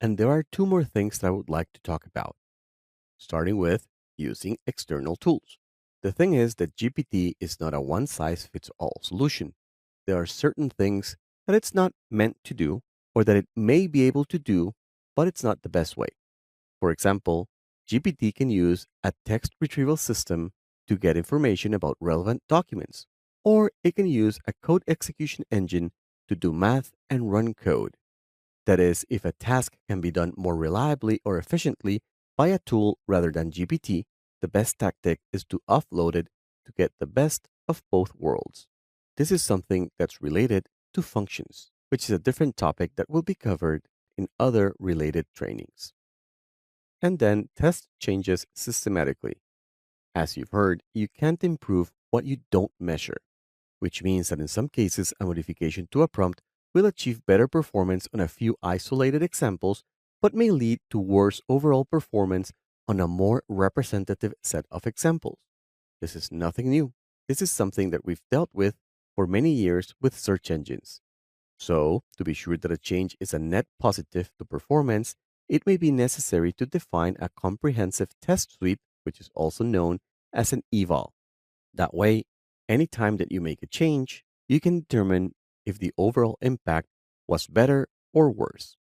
And there are two more things that I would like to talk about, starting with using external tools. The thing is that GPT is not a one size fits all solution. There are certain things that it's not meant to do or that it may be able to do, but it's not the best way. For example, GPT can use a text retrieval system to get information about relevant documents, or it can use a code execution engine to do math and run code. That is, if a task can be done more reliably or efficiently by a tool rather than GPT, the best tactic is to offload it to get the best of both worlds. This is something that's related to functions, which is a different topic that will be covered in other related trainings. And then test changes systematically. As you've heard, you can't improve what you don't measure, which means that in some cases, a modification to a prompt will achieve better performance on a few isolated examples, but may lead to worse overall performance on a more representative set of examples. This is nothing new. This is something that we've dealt with for many years with search engines. So, to be sure that a change is a net positive to performance, it may be necessary to define a comprehensive test suite, which is also known as an eval. That way, anytime that you make a change, you can determine if the overall impact was better or worse.